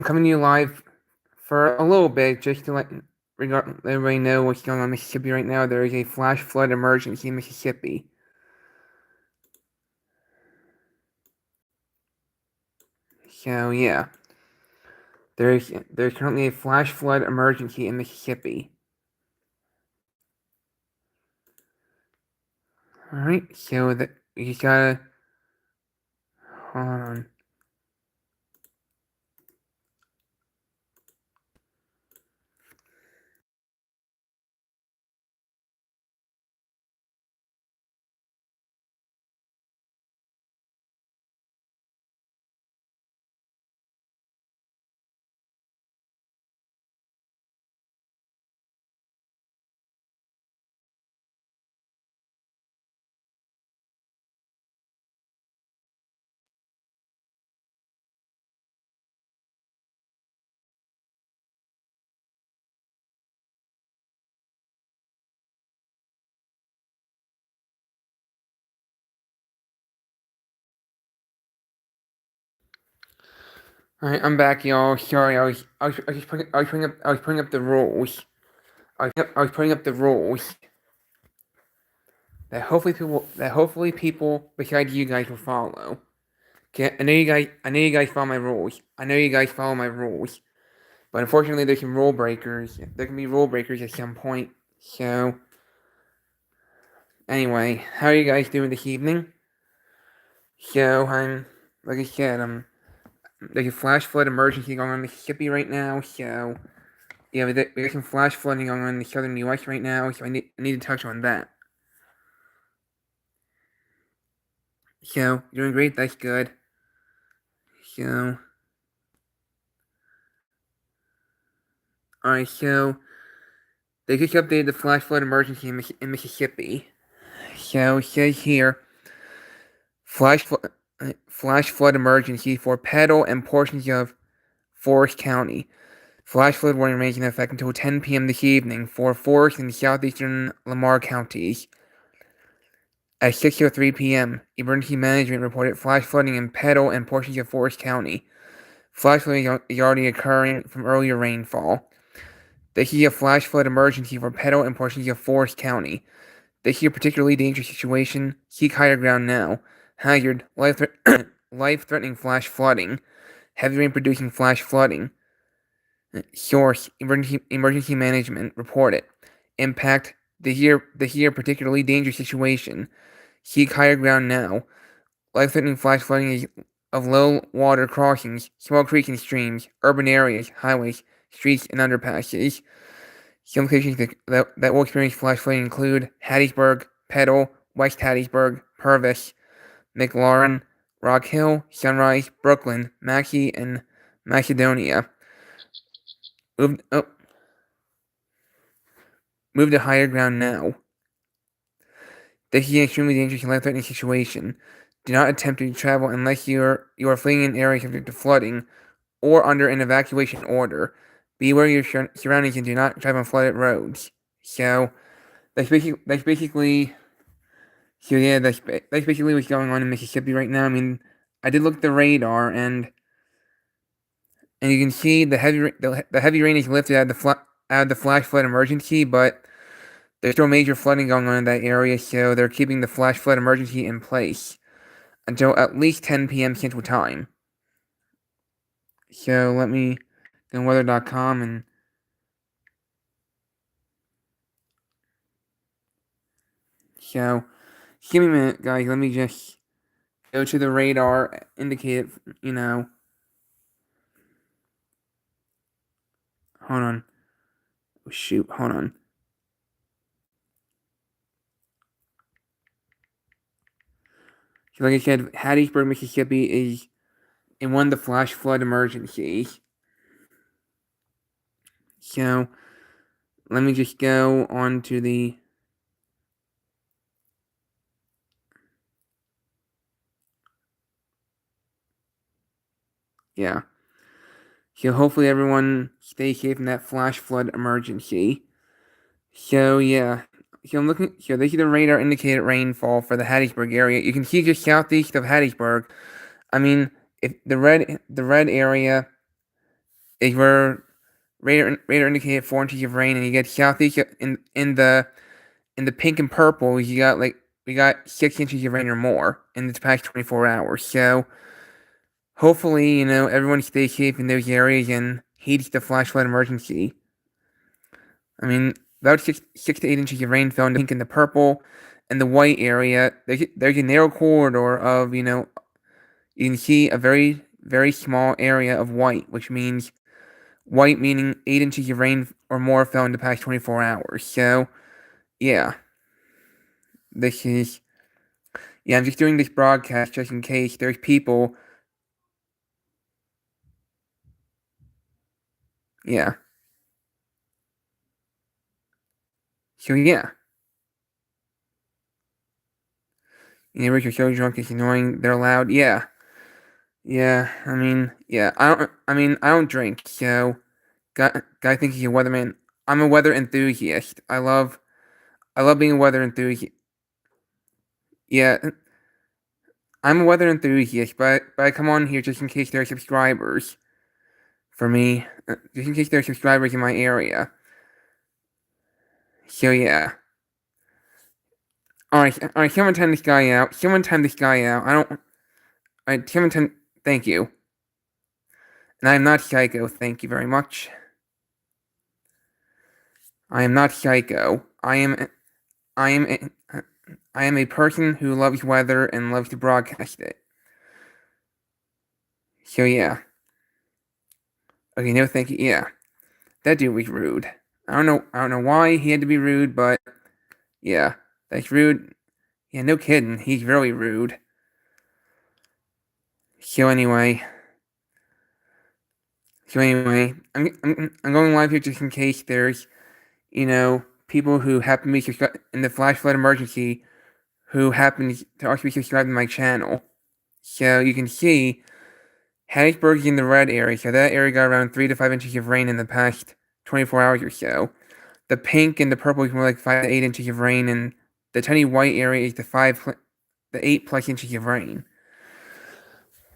coming to you live for a little bit, just to let everybody know what's going on in Mississippi right now. There is a flash flood emergency in Mississippi. So yeah, there's currently a flash flood emergency in Mississippi. All right, so that you just gotta hold on. All right, I'm back, y'all. Sorry, I was putting up the rules. I was putting up the rules that hopefully people besides you guys will follow. Okay, I know you guys follow my rules. I know you guys follow my rules. But unfortunately, there's some rule breakers. There can be rule breakers at some point. So, anyway, how are you guys doing this evening? So, like I said, there's a flash flood emergency going on in Mississippi right now. So, yeah, there's some flash flooding going on in the southern U.S. right now. So, I need to touch on that. So, you're doing great. That's good. So, alright, so, they just updated the flash flood emergency in Mississippi. So, it says here, flash flood emergency for Petal and portions of Forest County. Flash flood warning remains in effect until 10 p.m. this evening for Forest and southeastern Lamar counties. At 6:03 p.m., emergency management reported flash flooding in Petal and portions of Forest County. Flash flooding is already occurring from earlier rainfall. This is a flash flood emergency for Petal and portions of Forest County. This is a particularly dangerous situation. Seek higher ground now. Hazard: life-threatening flash flooding. Heavy rain producing flash flooding. Source: emergency management. Report it. Impact: the here particularly dangerous situation. Seek higher ground now. Life-threatening flash flooding of low water crossings, small creeks and streams, urban areas, highways, streets, and underpasses. Some locations that will experience flash flooding include Hattiesburg, Petal, West Hattiesburg, Purvis, McLaurin, Rock Hill, Sunrise, Brooklyn, Maxie, and Macedonia. Move to higher ground now. This is an extremely dangerous and life-threatening situation. Do not attempt to travel unless you are fleeing an area subject to flooding or under an evacuation order. Beware your surroundings and do not drive on flooded roads. So that's basically so yeah, that's basically what's going on in Mississippi right now. I mean, I did look at the radar and you can see the heavy rain is lifted out of the flash flood emergency, but there's still major flooding going on in that area, so they're keeping the flash flood emergency in place until at least 10 p.m. Central Time. So let me go to weather.com and so give me a minute, guys. Let me just go to the radar, indicate it, Hold on. Oh, shoot, hold on. So like I said, Hattiesburg, Mississippi is in one of the flash flood emergencies. So let me just go on to the yeah. So hopefully everyone stays safe in that flash flood emergency. So yeah. So I'm looking. So this is the radar indicated rainfall for the Hattiesburg area. You can see just southeast of Hattiesburg. I mean, if the red area where radar indicated 4 inches of rain, and you get southeast in the pink and purple. We got 6 inches of rain or more in the past 24 hours. So hopefully, everyone stays safe in those areas and heeds the flash flood emergency. I mean, about 6 to 8 inches of rain fell in the pink and the purple, and the white area. There's a narrow corridor of you can see a very very small area of white, which means white meaning 8 inches of rain or more fell in the past 24 hours. So yeah, this is yeah. I'm just doing this broadcast just in case there's people. Yeah. So yeah. Neighbors are so drunk it's annoying. They're loud. Yeah. Yeah. I mean, yeah. I don't drink. So, guy thinks he's a weatherman. I'm a weather enthusiast. I love being a weather enthusiast. Yeah. I'm a weather enthusiast, but I come on here just in case there are subscribers for me. Just in case there are subscribers in my area. So yeah. Alright. Someone time this guy out. Someone time this guy out. I don't. Alright. Someone time. Thank you. And I am not psycho. Thank you very much. I am not psycho. I am I am a person who loves weather and loves to broadcast it. So yeah. Okay, no thank you. Yeah. That dude was rude. I don't know why he had to be rude, but yeah. That's rude. Yeah, no kidding. He's really rude. So anyway. I'm going live here just in case there's, people who happen to be subscribed in the flash flood emergency who happen to also be subscribed to my channel. So you can see Hattiesburg is in the red area, so that area got around 3 to 5 inches of rain in the past 24 hours or so. The pink and the purple is more like 5 to 8 inches of rain, and the tiny white area is the 8 plus inches of rain.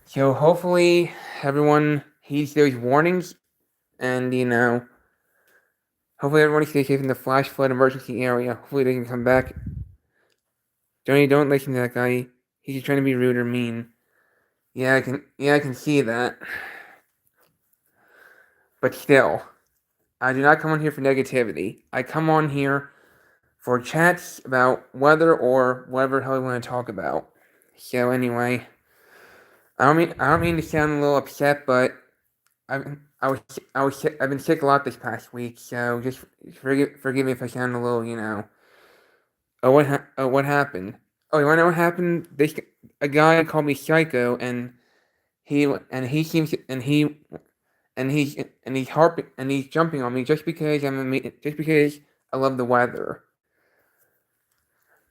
So hopefully everyone heeds those warnings, and hopefully everyone stays safe in the flash flood emergency area. Hopefully they can come back. Johnny, don't listen to that guy. He's just trying to be rude or mean. Yeah, I can see that. But still, I do not come on here for negativity. I come on here for chats about weather or whatever the hell I want to talk about. So anyway, I don't mean to sound a little upset, but I've been sick a lot this past week, so just forgive me if I sound a little, Oh, what happened? Oh, you wanna know what happened? A guy called me psycho, and he seems and he's jumping on me just because just because I love the weather.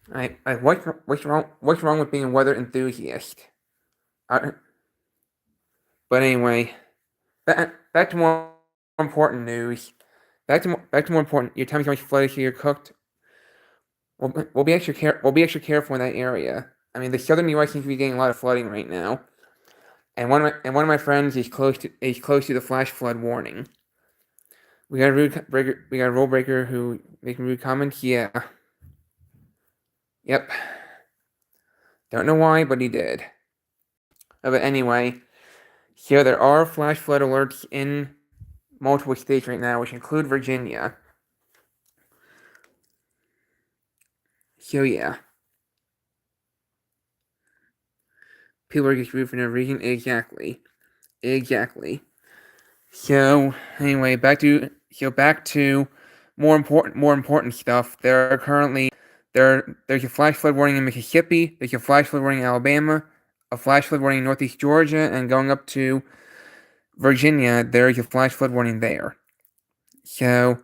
What's wrong with being a weather enthusiast? But anyway, back to more important news. Back to more important. Your time's going to flood, so you're cooked. We'll be extra careful in that area. I mean, the southern U.S. seems to be getting a lot of flooding right now, and one of my friends is close to the flash flood warning. We got a rule breaker who making rude comments. Yeah. Yep. Don't know why, but he did. But anyway, so there are flash flood alerts in multiple states right now, which include Virginia. So yeah. People are just rude for no reason. Exactly. So anyway, back to more important stuff. There's a flash flood warning in Mississippi. There's a flash flood warning in Alabama. A flash flood warning in Northeast Georgia, and going up to Virginia, there is a flash flood warning there. So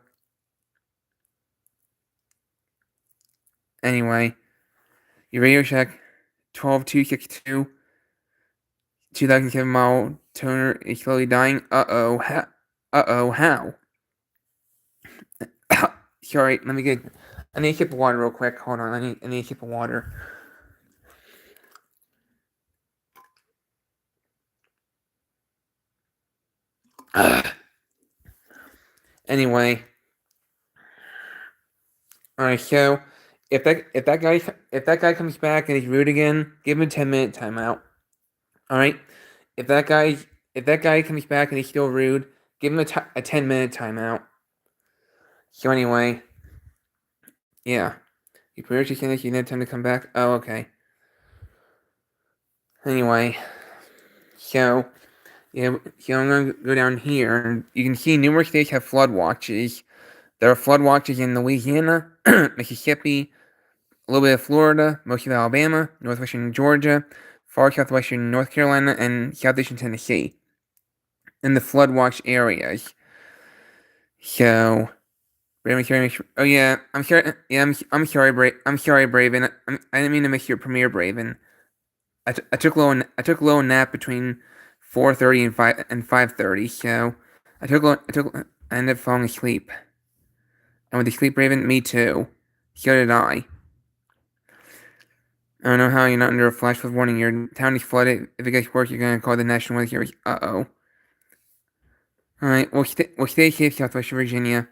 anyway, your radio shack 12262 2007 model toner is slowly dying. Uh-oh, how? Sorry, I need a sip of water real quick. Hold on, I need a sip of water. Anyway, all right. So if that guy comes back and he's rude again, give him a 10-minute timeout. All right. If that guy if that guy comes back and he's still rude, give him a 10-minute timeout. So anyway, yeah. You pretty much saying that you need time to come back. Oh, okay. Anyway, so yeah, so I'm gonna go down here, and you can see numerous states have flood watches. There are flood watches in Louisiana, Mississippi, a little bit of Florida, most of Alabama, northwestern Georgia, far southwestern North Carolina, and southeastern Tennessee in the flood watch areas. So, oh yeah, I'm sorry. Yeah, I'm sorry, I'm sorry, Braven. I didn't mean to miss your premiere, Braven. I took a little nap between 4:30 and 5:30. So I ended up falling asleep. And with the sleep, Raven, me too. So did I. I don't know how you're not under a flash flood warning. Your town is flooded. If it gets worse, you're gonna call the National Weather Service. Uh-oh. Alright, we'll stay safe, Southwest Virginia.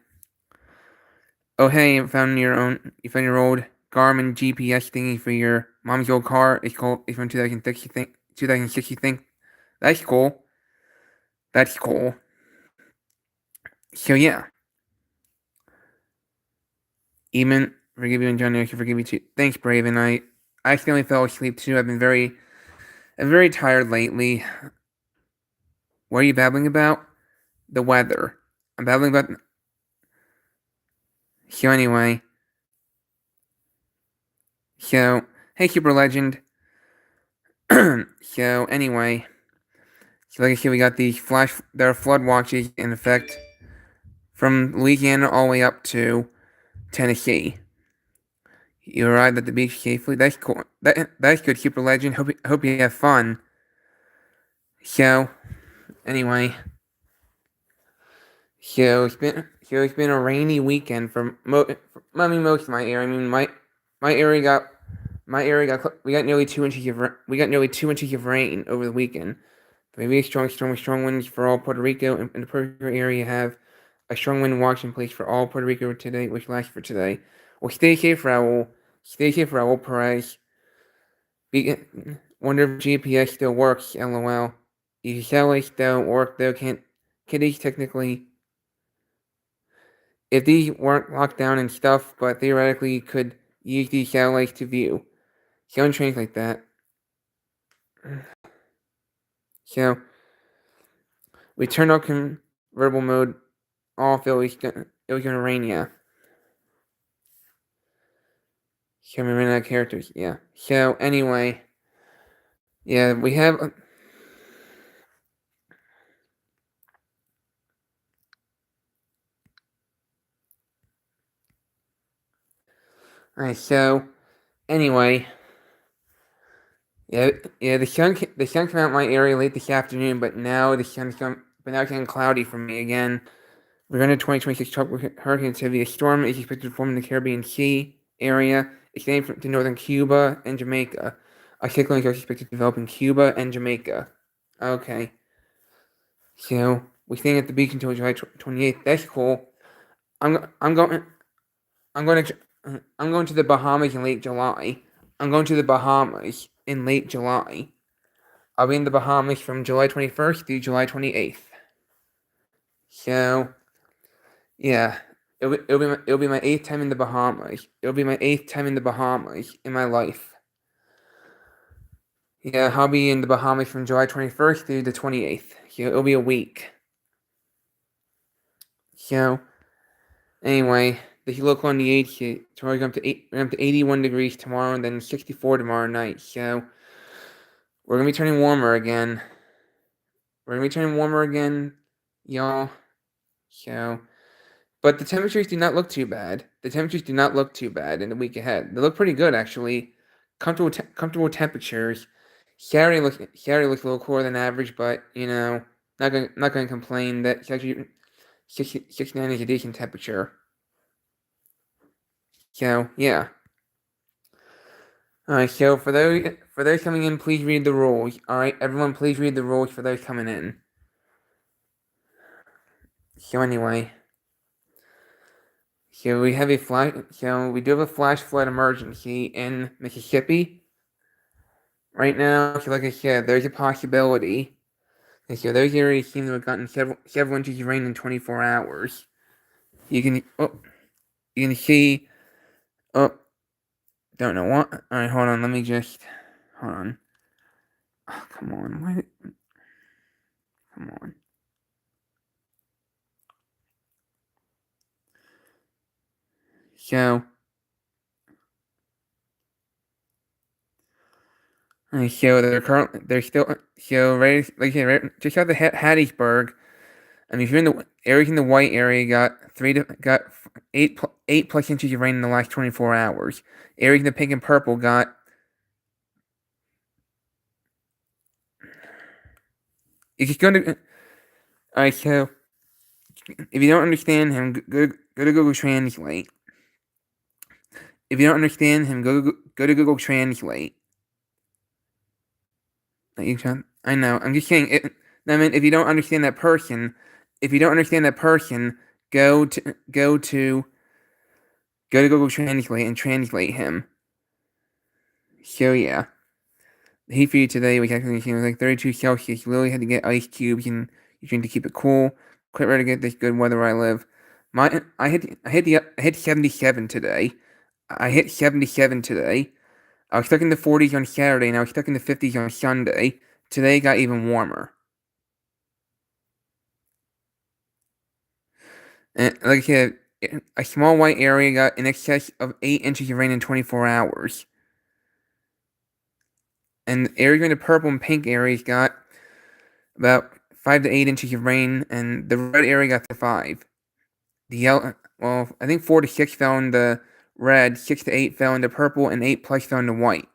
Oh hey, you found your old Garmin GPS thingy for your mom's old car. It's from 2006, you think? 2006, you think? That's cool. That's cool. So yeah. Even forgive you and Johnny, I can forgive you too. Thanks, Braven. I accidentally fell asleep too. I'm very tired lately. What are you babbling about? The weather. I'm babbling about. So anyway. So hey, Super Legend. So anyway. So like I said, we got these there are flood watches in effect from Louisiana all the way up to Tennessee. You arrived at the beach safely. That's cool. That's good, Super Legend. Hope you have fun. So anyway. So it's been a rainy weekend for most of my area. I mean my area got we got nearly 2 inches of rain over the weekend. Maybe strong winds for all Puerto Rico, and the Puerto Rico area have a strong wind watch in place for all Puerto Rico today, which lasts for today. Well, stay safe, Raul. Stay safe, Raul Perez. Wonder if GPS still works. LOL. These satellites don't work though. Can these technically? If these weren't locked down and stuff, but theoretically you could use these satellites to view. Sound trains like that. So we turned on convertible mode off. It was gonna rain, yeah. So we ran out of characters, yeah. So anyway, yeah, we have. Alright, so anyway, yeah, the sun came out in my area late this afternoon, but now it's getting cloudy for me again. We're going to 2026 tropical hurricane activity. A storm is expected to form in the Caribbean Sea area, extending to northern Cuba and Jamaica. A cyclone is also expected to develop in Cuba and Jamaica. Okay. So we're staying at the beach until July 28th. That's cool. I'm going to the Bahamas in late July. I'm going to the Bahamas in late July. I'll be in the Bahamas from July 21st through July 28th. So yeah, it'll be my 8th time in the Bahamas. It'll be my 8th time in the Bahamas in my life. Yeah, I'll be in the Bahamas from July 21st through the 28th. So it'll be a week. So anyway, the local on the 8th, tomorrow we're going to 81 degrees tomorrow, and then 64 tomorrow night. So we're gonna be turning warmer again. Y'all. So. But the temperatures do not look too bad. The temperatures do not look too bad in the week ahead. They look pretty good, actually. Comfortable temperatures. Saturday looks a little cooler than average, but not gonna complain. That it's actually 69 is a decent temperature. So yeah. All right. So for those coming in, please read the rules. All right, everyone, please read the rules for those coming in. So anyway. So we have a flash. So we do have a flash flood emergency in Mississippi right now. So like I said, there's a possibility. And so those areas seem to have gotten several inches of rain in 24 hours. You can you can see. Oh, don't know what. All right, hold on. Let me just hold on. Oh, come on. Why? Come on. So. So they're still so right like yeah, right, just out of Hattiesburg. I mean, if you're in the areas in the white area, got 8+ inches of rain in the last 24 hours. Areas in the pink and purple got. It's just going to. Alright, so if you don't understand him, go to Google Translate. If you don't understand him, go to Google Translate. I know. I'm just saying it. I mean, if you don't understand that person, go to go to go to Google Translate and translate him. So yeah, the heat for you today was actually was like 32 Celsius. You literally had to get ice cubes and you drink to keep it cool. Quite rare to get this good weather where I live. I hit 77 today. I hit 77 today. I was stuck in the 40s on Saturday and I was stuck in the 50s on Sunday. Today got even warmer. And like I said, a small white area got in excess of 8 inches of rain in 24 hours. And the area in the purple and pink areas got about 5 to 8 inches of rain, and the red area got to 5. The yellow, well, I think 4 to 6 fell in the red, 6 to 8 fell in the purple, and 8+ fell in the white.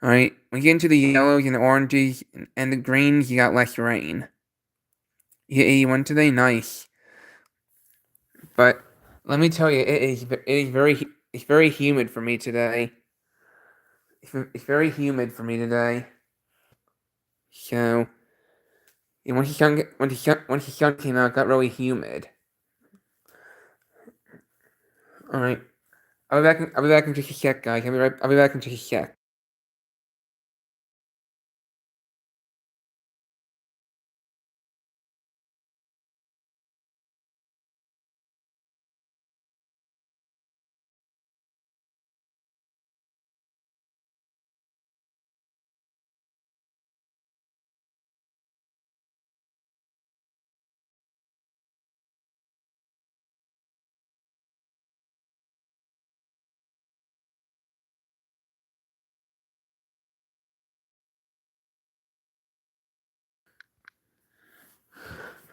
Alright, when you get into the yellows and the oranges and the greens, you got less rain. You hit 81 today, nice. But let me tell you, it's very humid for me today. It's very humid for me today. So, and once the sun came out, it got really humid. All right, I'll be back in just a sec, guys. I'll be back in just a sec.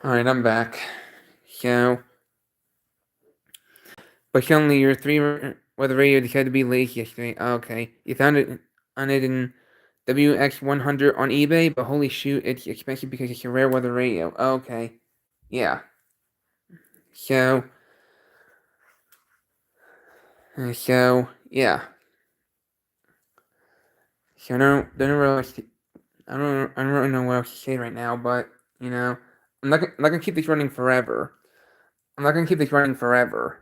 All right, I'm back. So, but suddenly your weather radio decided to be late yesterday. Okay, you found it on it in WX100 on eBay, but holy shoot, it's expensive because it's a rare weather radio. Okay, yeah. So, yeah. So I don't really know what else to say right now, but you know, I'm not gonna keep this running forever. I'm not gonna keep this running forever,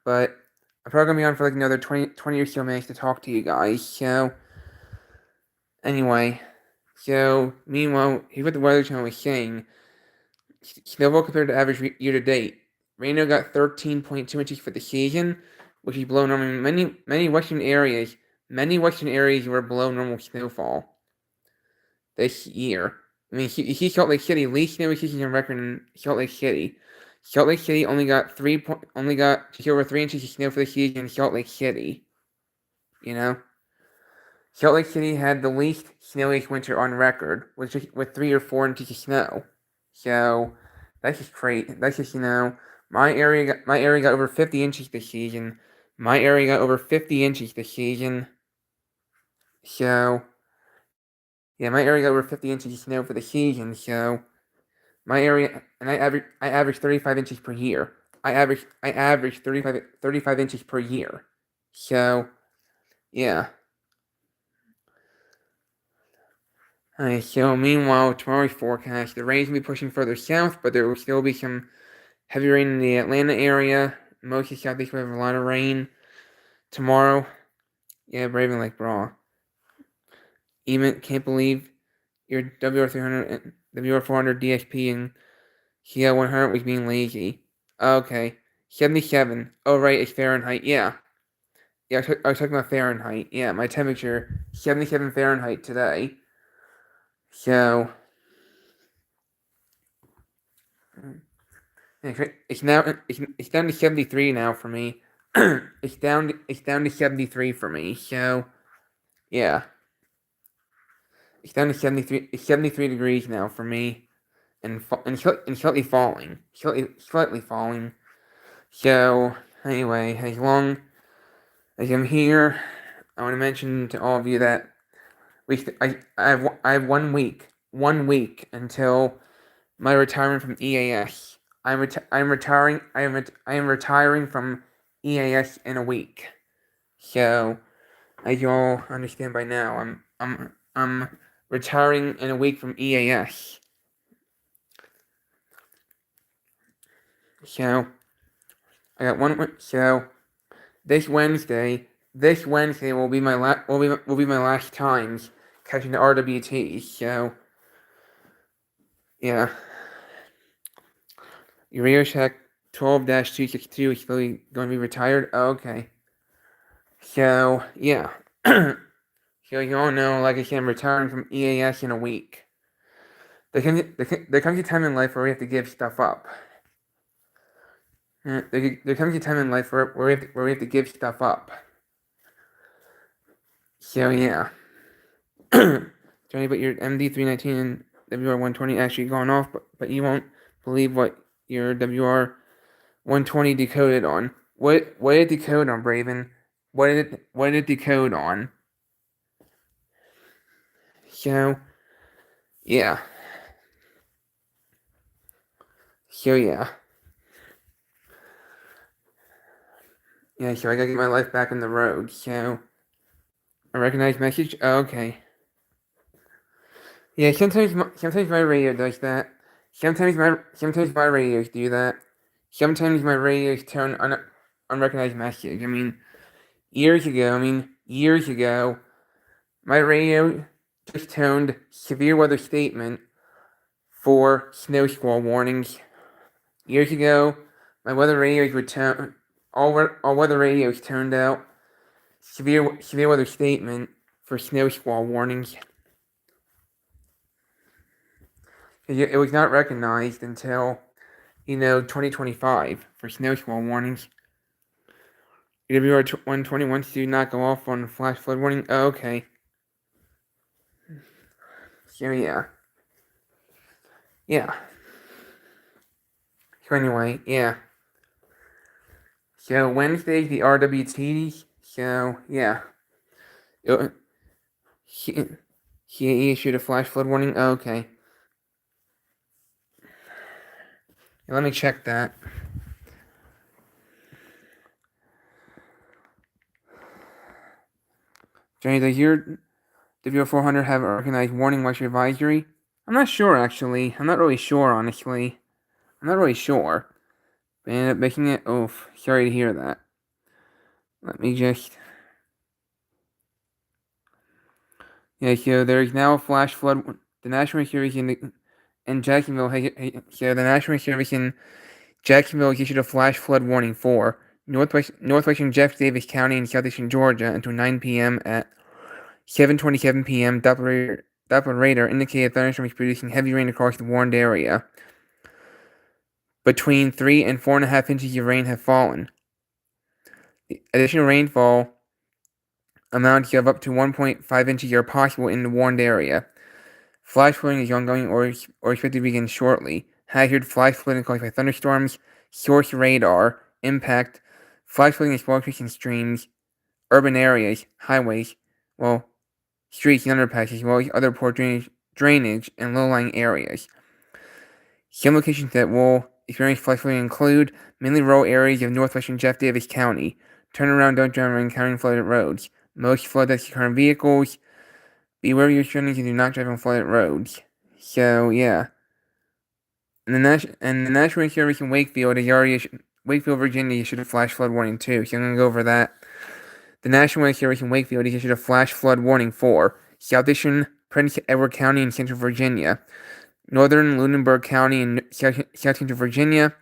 but I'm probably gonna be on for like another 20 or so minutes to talk to you guys. So anyway, so meanwhile, here's what the Weather Channel was saying: snowfall compared to average year to date. Reno got 13.2 inches for the season, which is below normal. Many western areas were below normal snowfall this year. I mean, he Salt Lake City, least snow season on record in Salt Lake City. Salt Lake City only got just over 3 inches of snow for the season in Salt Lake City. You know, Salt Lake City had the least snowiest winter on record, with 3 or 4 inches of snow. So that's just crazy. That's just my area got over 50 inches this season. My area got over 50 inches this season. So yeah, my area got over 50 inches of snow for the season. So my area, and I average 35 inches per year. I average 35 inches per year. So, yeah. Alright, so meanwhile, tomorrow's forecast, the rains will be pushing further south, but there will still be some heavy rain in the Atlanta area, most of Southeast will have a lot of rain tomorrow. Yeah, Braven like bra. Even can't believe your WR300 and WR400 DSP and CL100 was being lazy. Okay. 77. Oh, right, it's Fahrenheit. Yeah. Yeah, I was talking about Fahrenheit. Yeah, my temperature, 77 Fahrenheit today. So, it's down to 73 now for me. it's down to 73 for me. So, yeah. It's down to 73. It's 73 degrees now for me, and slightly falling, slightly falling. So anyway, as long as I'm here, I want to mention to all of you that I have 1 week until my retirement from EAS. I'm retiring. I am retiring from EAS in a week. So as you all understand by now, I'm retiring in a week from EAS. So I got one. So this Wednesday will be my last times catching the RWT. So yeah, your radio shack 12-262 is going to be retired. Oh, okay. So yeah. So you all know, like I said, I'm retiring from EAS in a week. There comes a time in life where we have to give stuff up. There comes a time in life where we have to give stuff up. So yeah. Johnny, but your MD319 and WR120 actually gone off, but you won't believe what your WR120 decoded on. What did it decode on, Braven? What did it decode on? So yeah. So yeah. Yeah, so I gotta get my life back on the road. So a recognized message? Oh, okay. Yeah, sometimes my radio does that. Sometimes my radios do that. Sometimes my radios turn on unrecognized message. I mean, years ago, my radio just toned severe weather statement for snow squall warnings. Years ago, my weather radios would tone all weather radios turned out severe weather statement for snow squall warnings. It was not recognized until 2025 for snow squall warnings. WR120 wants to not go off on flash flood warning. Oh, okay. So yeah. Yeah. So anyway, yeah. So Wednesday's the RWT. So yeah. He issued a flash flood warning. Oh, okay. Let me check that. Johnny, does your WR400 have a recognized warning watch advisory? I'm not sure, actually. I'm not really sure, honestly. I'm not really sure. But I ended up making it. Oh, sorry to hear that. Let me just. Yeah, so there's now a flash flood. The National Service in Jacksonville so the National Service in Jacksonville issued a flash flood warning for northwestern Jeff Davis County and southeastern Georgia until 9 p.m. At 7:27 p.m. Doppler radar indicated thunderstorms producing heavy rain across the warned area. Between 3 and 4.5 inches of rain have fallen. The additional rainfall amounts of up to 1.5 inches are possible in the warned area. Flash flooding is ongoing or expected to begin shortly. Hazard flash flooding caused by thunderstorms, source radar, impact, flash flooding is waterways and streams, urban areas, highways, streets and underpasses, as well as other poor drainage and low-lying areas. Some locations that will experience flash flooding include mainly rural areas of northwestern Jeff Davis County. Turn around, don't drown when encountering flooded roads. Most flood decks current vehicles. Beware of your surroundings and do not drive on flooded roads. So yeah. And the National Service in Wakefield has already Wakefield, Virginia issued a flash flood warning too. So I'm going to go over that. The National Weather Service in Wakefield issued a flash flood warning for southeastern Prince Edward County in central Virginia, northern Lunenburg County in south central Virginia,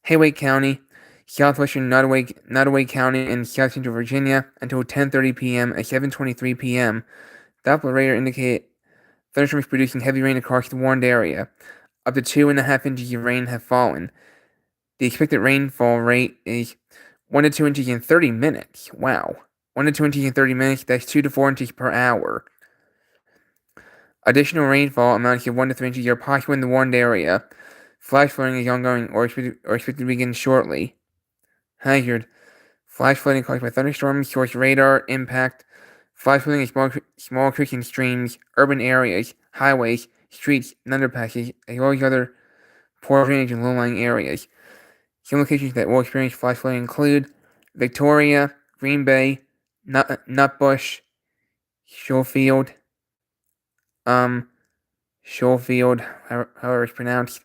Haywaite County, southwestern Nottoway County in south central Virginia until 10:30 p.m. At 7:23 p.m., Doppler radar indicated thunderstorms producing heavy rain across the warned area. Up to 2.5 inches of rain have fallen. The expected rainfall rate is 1 to 2 inches in 30 minutes. Wow. 1 to 2 inches in 30 minutes, that's 2 to 4 inches per hour. Additional rainfall amounting to 1 to 3 inches are possible in the warned area. Flash flooding is ongoing or expected to begin shortly. Hazard. Flash flooding caused by thunderstorms, source radar, impact. Flash flooding in small creeks and streams, urban areas, highways, streets, and underpasses, as well as other poor drainage and low-lying areas. Some locations that will experience flash flooding include Victoria, Green Bay, Nutbush, Schofield, however it's pronounced,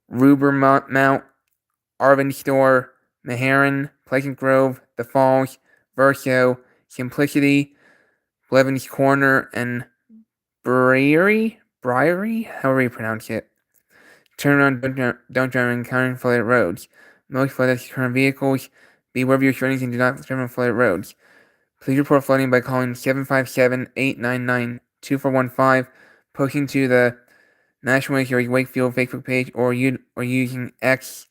Rubermount, Arvenstor, Meharon, Pleasant Grove, The Falls, Verso, Simplicity, Blevins Corner, and Briery, however you pronounce it. Turn around, don't drive on county flooded roads. Most flooded current vehicles. Beware of your surroundings and do not drive on flooded roads. Please report flooding by calling 757-899-2415, posting to the National Weather Service Wakefield Facebook page, or using X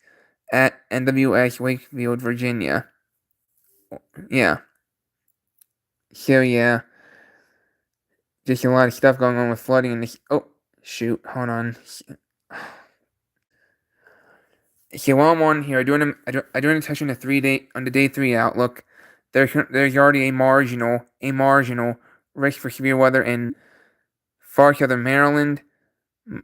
at NWS Wakefield, Virginia. Yeah. So yeah, just a lot of stuff going on with flooding in this. Oh shoot, hold on. So while I'm on here, I do want to touch on the day 3 outlook. There's already a marginal risk for severe weather in far southern Maryland,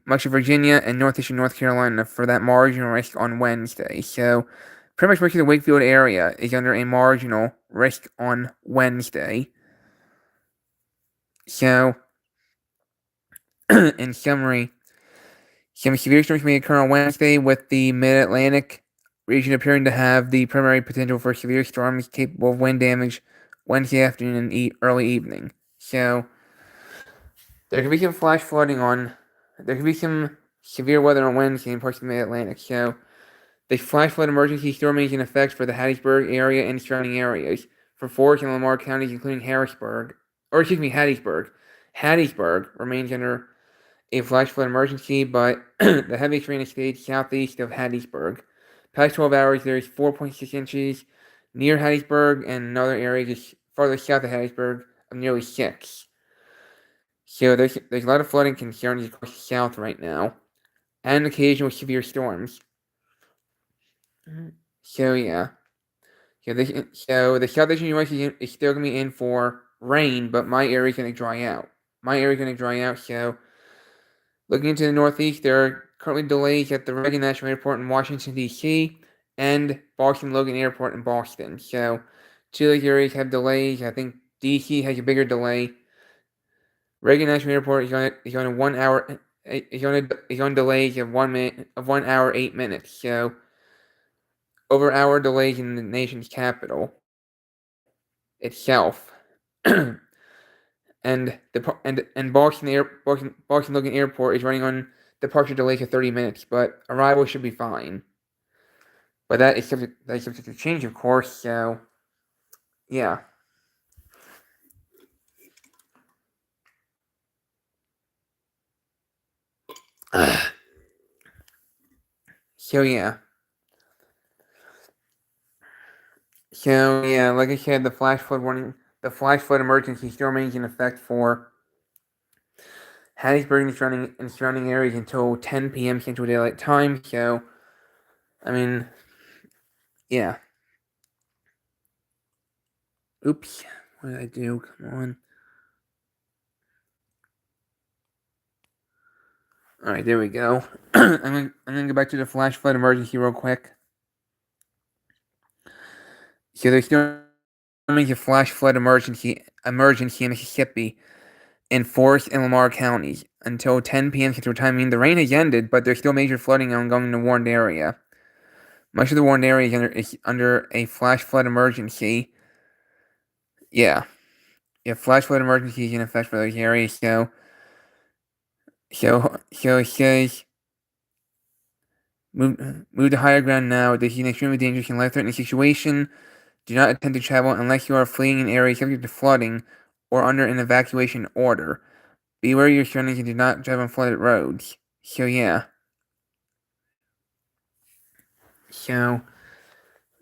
much of Virginia, and northeastern North Carolina for that marginal risk on Wednesday. So pretty much most of the Wakefield area is under a marginal risk on Wednesday. So, in summary, some severe storms may occur on Wednesday, with the Mid-Atlantic region appearing to have the primary potential for severe storms capable of wind damage Wednesday afternoon and early evening. So, there could be some flash flooding there could be some severe weather on Wednesday in parts of the Mid-Atlantic. So, the flash flood emergency storm is in effect for the Hattiesburg area and surrounding areas, for Forest and Lamar counties, including Hattiesburg. Hattiesburg remains under a flash flood emergency, but the heaviest rain is stayed southeast of Hattiesburg. Past 12 hours, there is 4.6 inches near Hattiesburg, and in other areas just farther south of Hattiesburg of nearly 6. So there's a lot of flooding concerns across the south right now, and occasional severe storms. So yeah. So the southeastern U.S. is still going to be in for rain, but my area is going to dry out. So looking into the Northeast, there are currently delays at the Reagan National Airport in Washington, D.C., and Boston Logan Airport in Boston. So, two of those areas have delays. I think D.C. has a bigger delay. Reagan National Airport is on a 1 hour is on delays of 1 hour 8 minutes. So, over hour delays in the nation's capital itself. And Boston Logan Airport is running on departure delays of 30 minutes, but arrival should be fine. But that is subject to change, of course. So, yeah. So yeah. Like I said, the flash flood emergency still remains in effect for Hattiesburg and surrounding areas until 10 p.m. Central Daylight Time. So, I mean, yeah. Oops, what did I do? Come on. All right, there we go. I'm gonna go back to the flash flood emergency real quick. So there's still a flash flood emergency in Mississippi in Forest and Lamar counties until 10 p.m. Central Time. I mean, the rain has ended, but there's still major flooding ongoing in the warned area. Much of the warned area is under a flash flood emergency. Yeah. Yeah, flash flood emergency is in effect for those areas, so it says move to higher ground now. This is an extremely dangerous and life-threatening situation. Do not attempt to travel unless you are fleeing an area subject to flooding or under an evacuation order. Beware of your surroundings and do not drive on flooded roads. So yeah. So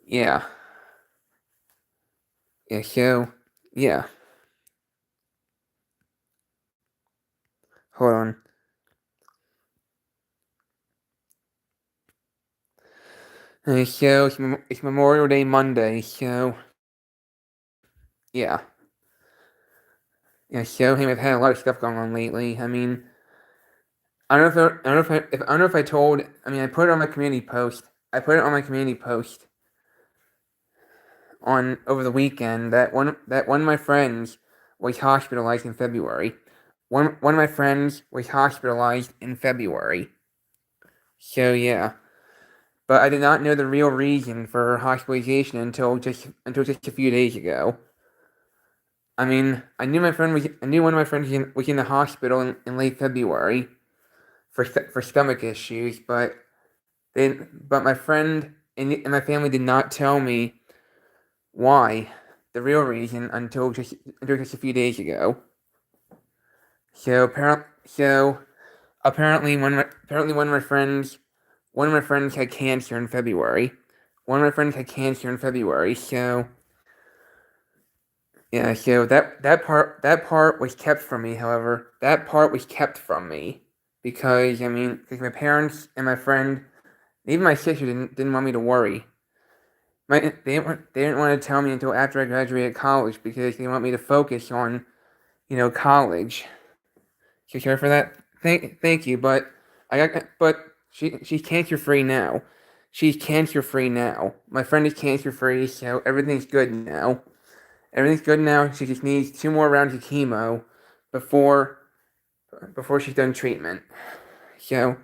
yeah. Yeah, so yeah. Hold on. So it's Memorial Day Monday, so yeah. Yeah, so I've had a lot of stuff going on lately. I mean, I don't know if I told. I mean, I put it on my community post. I put it on my community post on over the weekend that one of my friends was hospitalized in February. One of my friends was hospitalized in February. So yeah, but I did not know the real reason for her hospitalization until just a few days ago. I mean, I knew one of my friends was in the hospital in late February for stomach issues, but my friend and my family did not tell me why, the real reason, until just a few days ago. So apparently one of my friends had cancer in February. One of my friends had cancer in February, so yeah, so that part was kept from me. However, that part was kept from me because because my parents and my friend, even my sister didn't want me to worry. They didn't want to tell me until after I graduated college because they want me to focus on, college. So sorry for that. Thank you, but she's cancer free now. She's cancer free now. My friend is cancer free, so everything's good now. Everything's good now. She just needs 2 more rounds of chemo before she's done treatment. So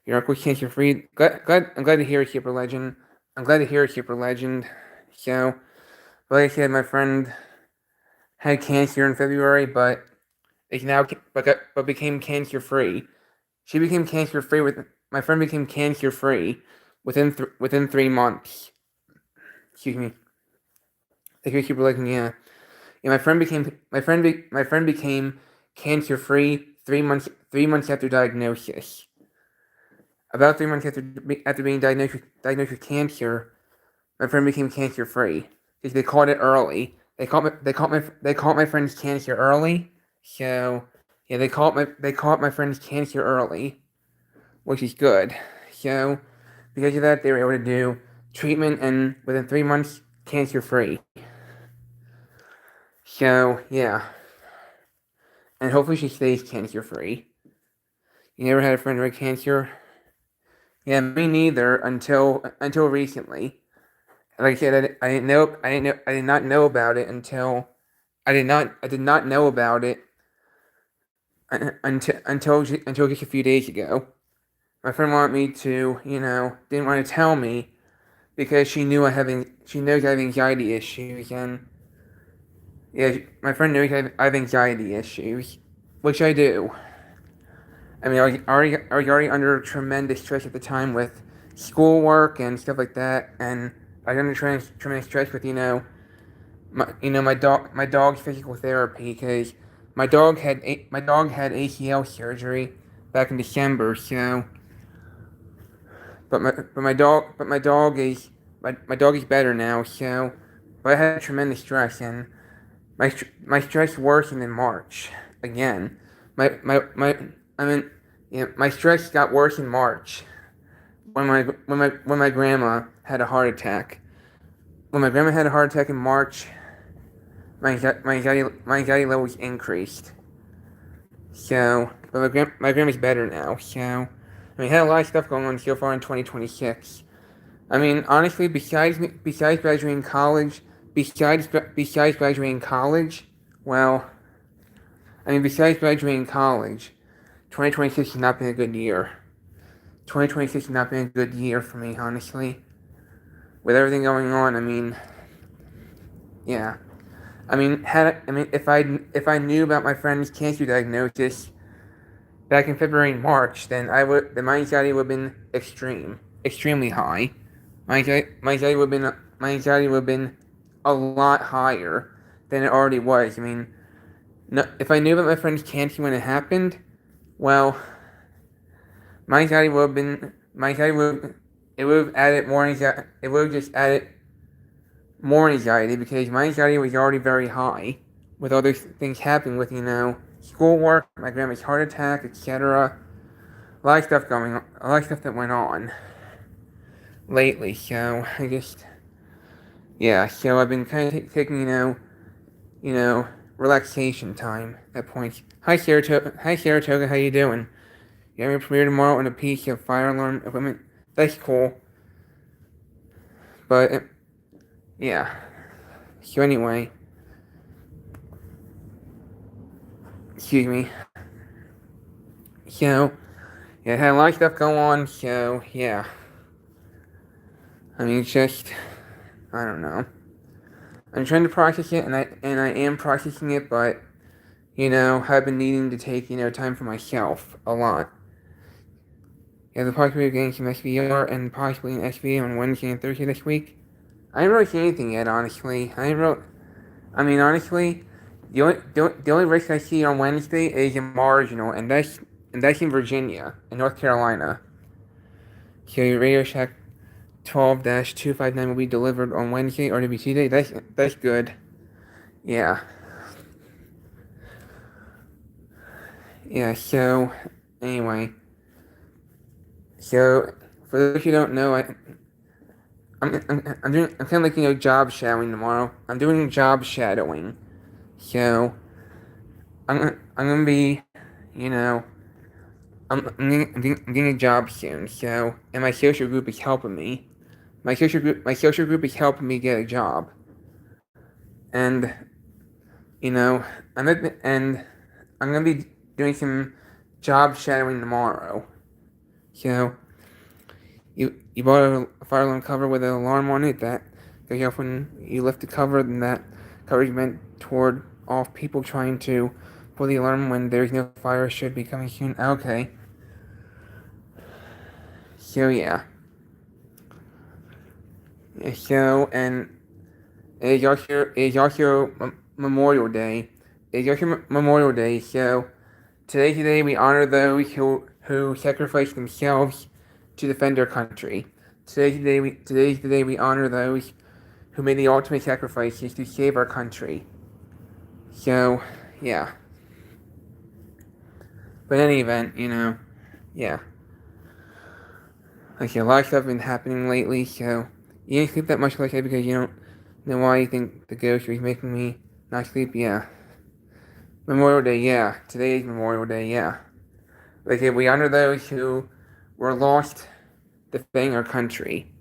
your uncle's cancer free. I'm glad to hear it, Super Legend. I'm glad to hear it, Super Legend. So, like I said, my friend had cancer in February, but it's now but became cancer free. She became cancer free with my friend became cancer free within 3 months. Excuse me. Thank you, Super Legend. Yeah. Yeah, my friend became cancer free 3 months after diagnosis. About 3 months after being diagnosed with cancer, my friend became cancer free because they caught it early. They caught my friend's cancer early. So yeah, they caught my friend's cancer early, which is good. So because of that, they were able to do treatment and within 3 months, cancer free. So yeah, and hopefully she stays cancer free. You never had a friend with cancer? Yeah, me neither until recently. Like I said, I did not know about it until I did not know about it until just a few days ago. My friend wanted me to, didn't want to tell me because she knows I have anxiety issues, and yeah, my friend knows I have anxiety issues, which I do. I mean, I was already under tremendous stress at the time with schoolwork and stuff like that, and I was under tremendous stress with my dog's physical therapy because my dog had ACL surgery back in December. So, but my dog is better now. So, but I had tremendous stress, and my stress worsened in March again. My I mean, my stress got worse in March when my grandma had a heart attack. When my grandma had a heart attack in March, my anxiety levels increased. So, but my grandma's better now. So, had a lot of stuff going on so far in 2026. I mean, honestly, besides graduating college, besides graduating college, well, besides graduating college, 2026 has not been a good year. 2026 has not been a good year for me, honestly. with everything going on, I mean, yeah. If I knew about my friend's cancer diagnosis back in February and March, then my anxiety would have been extremely high. My anxiety would have been a lot higher than it already was. I mean, no, if I knew about my friend's cancer when it happened, well, my anxiety would it would have added more anxiety. It would have just added more anxiety because my anxiety was already very high with other things happening with schoolwork, my grandma's heart attack, etc. A lot of stuff going on, a lot of stuff that went on lately. So I just so I've been kind of taking relaxation time at points. Hi Saratoga, how you doing? You having a premiere tomorrow on a piece of fire alarm equipment? That's cool. But yeah. So anyway, excuse me. So yeah, I had a lot of stuff go on. So yeah. I mean, I don't know. I'm trying to process it, and I am processing it, but I've been needing to take time for myself a lot. Yeah, the possibility of getting some SVR and possibly an SVA on Wednesday and Thursday this week. I haven't really seen anything yet, honestly. Honestly, the only risk I see on Wednesday is a marginal, and that's in Virginia, in North Carolina. So your Radio Shack 12-259 will be delivered on Wednesday or WC Day. That's good. Yeah. Yeah. So anyway, for those who don't know, I'm kind of like job shadowing tomorrow. I'm doing job shadowing, so I'm gonna be I'm getting a job soon. So and my social group is helping me. My social group is helping me get a job, and I'm gonna be doing some job shadowing tomorrow. So you bought a fire alarm cover with an alarm on it that goes off when you lift the cover, and that cover is meant toward off people trying to pull the alarm when there's no fire should be coming soon. Okay. So yeah. So and it is also Memorial Day. It's also Memorial Day. So today we honor those who sacrificed themselves to defend our country. Today's the day we honor those who made the ultimate sacrifices to save our country. So yeah. But in any event, yeah. Okay, a lot of stuff has been happening lately, so you didn't sleep that much like that because you don't know why you think the ghost is making me not sleep, yeah. Memorial Day, yeah. Today is Memorial Day, yeah. Like we honor those who were lost defending our country.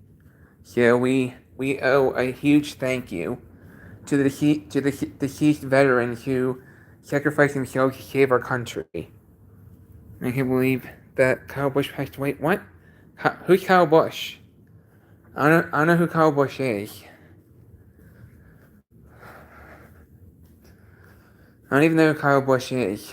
So we owe a huge thank you to the deceased veterans who sacrificed themselves to save our country. I can't believe that Kyle Busch passed away. What? Who's Kyle Busch? I don't know who Kyle Busch is. I don't even know who Kyle Busch is.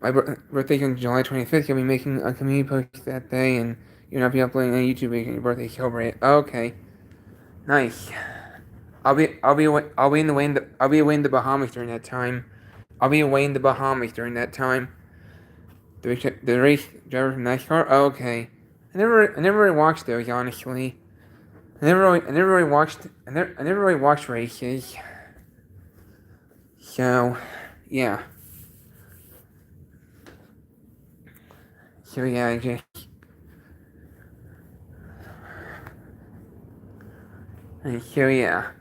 My birthday's on July 25th. You'll be making a community post that day, and you'll not be uploading any YouTube videos on your birthday celebrate. Okay, nice. I'll be away in the Bahamas during that time. The race driver from NASCAR. Oh, okay. I never really watched those, honestly. I never really watched races. So, yeah. So yeah, I just. So yeah.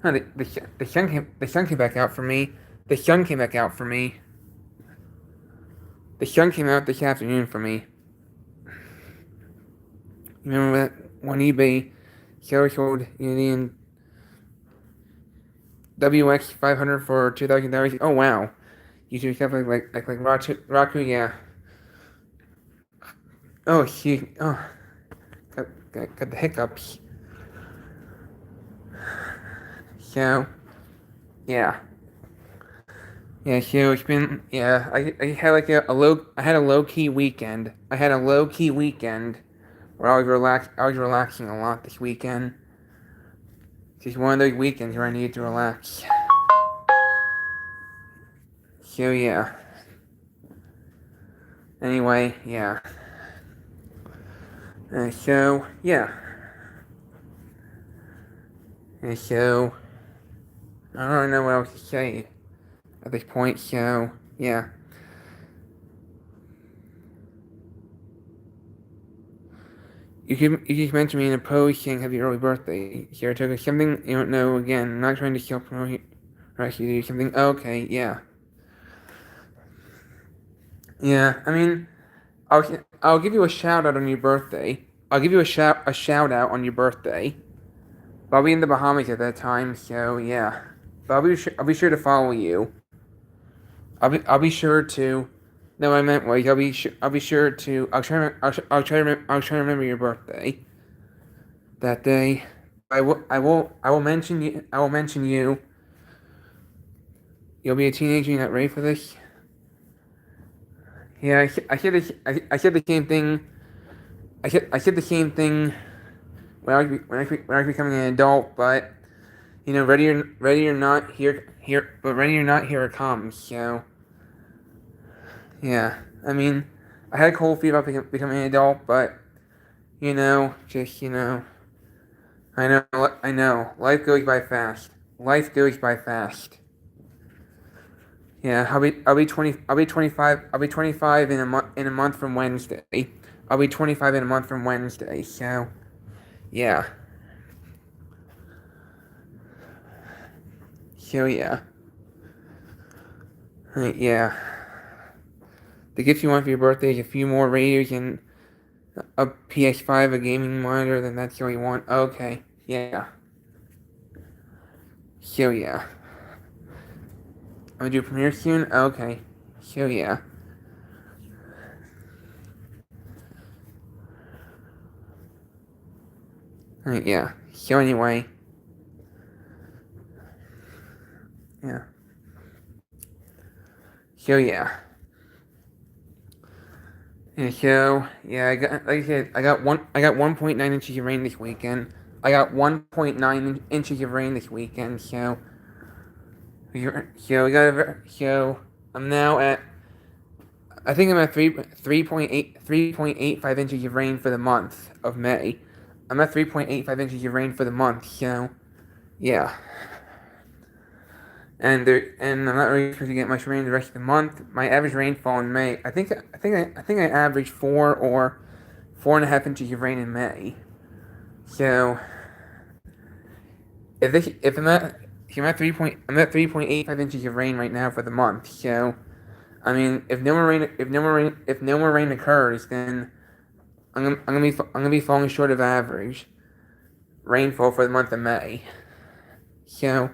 Oh, the sun came back out for me. The sun came back out for me. The sun came out this afternoon for me. Remember that one eBay sold Indian WX 500 for $2,000? Oh wow! You should stuff like Raku, yeah. Oh shoot! Oh, got the hiccups. So, yeah. Yeah, so it's been, yeah, I had like I had a low-key weekend. I had a low-key weekend where I was relaxing a lot this weekend. It's one of those weekends where I needed to relax. So, yeah. Anyway, yeah. So, yeah. And so, I don't know what else to say at this point, so, yeah. You just mentioned me in a post saying happy early birthday. Saratoga, something you don't know again. I'm not trying to self-promote you. Something, okay, yeah. Yeah, I mean, I'll give you a shout out on your birthday. I'll give you a shout out on your birthday. But I'll be in the Bahamas at that time, so yeah. But I'll be sure to follow you. I'll be sure to. No, I meant like I'll be sure to. I'll try to remember your birthday that day. I will mention you. I will mention you. You'll be a teenager. You're not ready for this. Yeah, I said the same thing. I said the same thing when I was becoming an adult, but ready or not, ready or not, here it comes. So yeah, I mean, I had a cold feet about becoming an adult, but just I know, life goes by fast. Life goes by fast. Yeah, I'll be 25. I'll be 25 in a month from Wednesday. I'll be 25 in a month from Wednesday. So yeah. So yeah. Yeah. The gift you want for your birthday is a few more radios and a PS5, a gaming monitor. Then that's all you want. Okay. Yeah. So yeah. I'm gonna do a premiere soon. Okay. So yeah. Yeah. So anyway. Yeah. So yeah. And so yeah, like I said, I got 1.9 inches of rain this weekend. I got 1.9 inches of rain this weekend. So I'm now at I think I'm at 3.85 inches of rain for the month of May. I'm at 3.85 inches of rain for the month. So yeah. And I'm not really supposed to get much rain the rest of the month. My average rainfall in May, I think I averaged 4.5 inches of rain in May. So if I'm at 3.85 inches of rain right now for the month. So I mean, if no more rain occurs, then I'm gonna be falling short of average rainfall for the month of May. So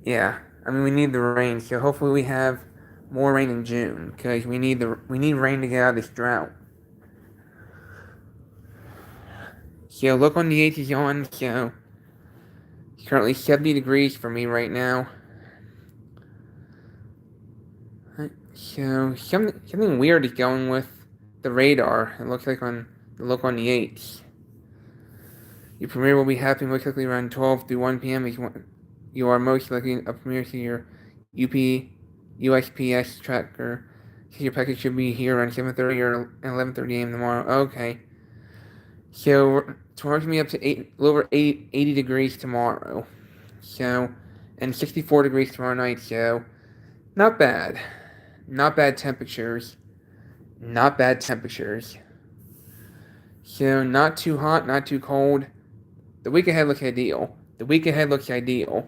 yeah, I mean we need the rain. So hopefully we have more rain in June because we need rain to get out of this drought. So look on the H is on. So it's currently 70 degrees for me right now. So something weird is going with the radar. It looks like on the 8th. Your premiere will be happening most likely around 12 through 1 p.m. You are most likely a premiere to your USPS tracker. So your package should be here around 7:30 or 11:30 a.m. tomorrow. Okay. So tomorrow's gonna be up to a little over 80 degrees tomorrow. So, and 64 degrees tomorrow night. So, not bad. Not bad temperatures. Not bad temperatures. So, not too hot, not too cold. The week ahead looks ideal. The week ahead looks ideal.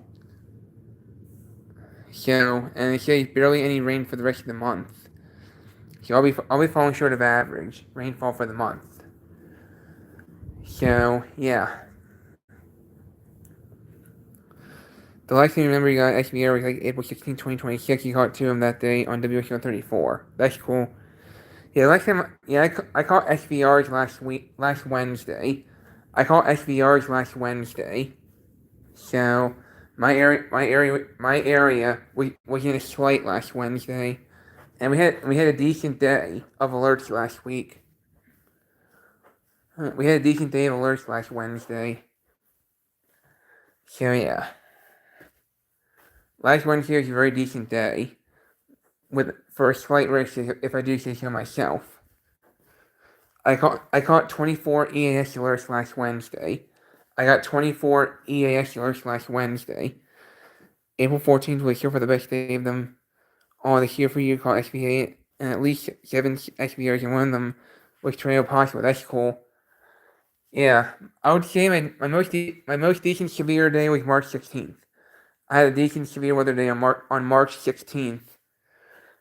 So, and it says barely any rain for the rest of the month. So I'll be falling short of average rainfall for the month. So yeah. The last thing I remember you got SBR was like April 16, 2026. You caught two of them that day on WSO 34. That's cool. Yeah, last time, yeah, I caught SVRs last Wednesday. I caught SVRs last Wednesday. So my area was in a slight last Wednesday, and we had a decent day of alerts last week. We had a decent day of alerts last Wednesday. So yeah, last Wednesday was a very decent day, with for a slight risk if I do say so myself. I caught 24 EAS alerts last Wednesday. I got 24 EAS alerts last Wednesday. April 14th was here for the best day of them all this year for you called SBA, and at least 7 SBRs, and one of them was tornado possible. That's cool. Yeah, I would say my most decent severe day was March 16th. I had a decent severe weather day on March 16th.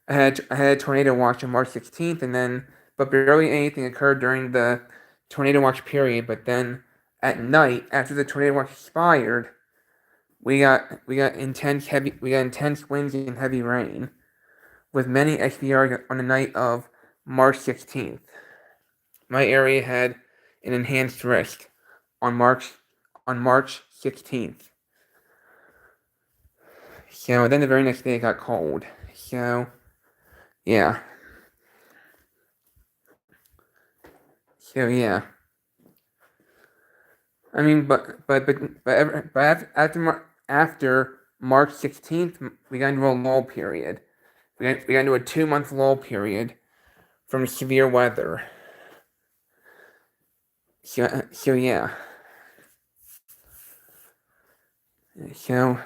I had a tornado watch on March 16th, and then but barely anything occurred during the tornado watch period. But then at night, after the tornado watch expired, we got intense winds and heavy rain, with many SBRs on the night of March 16th. My area had an enhanced risk on March 16th. So then the very next day it got cold. So yeah. So yeah. I mean, after March 16th, we got into a lull period. We got into a 2-month lull period from severe weather. So yeah. So,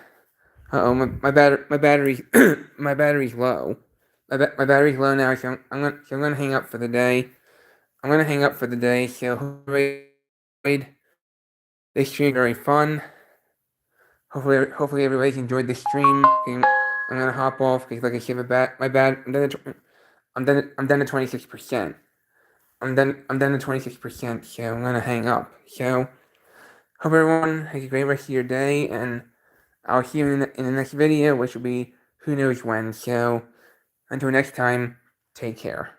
my battery, my battery's low. My battery's low now, so I'm gonna hang up for the day. I'm gonna hang up for the day. So hopefully this stream very fun. Hopefully everybody's enjoyed the stream. And I'm gonna hop off because, like I said, I'm done at 26%. I'm done at 26%. So I'm gonna hang up. So hope everyone has a great rest of your day, and I'll see you in the next video, which will be who knows when. So until next time, take care.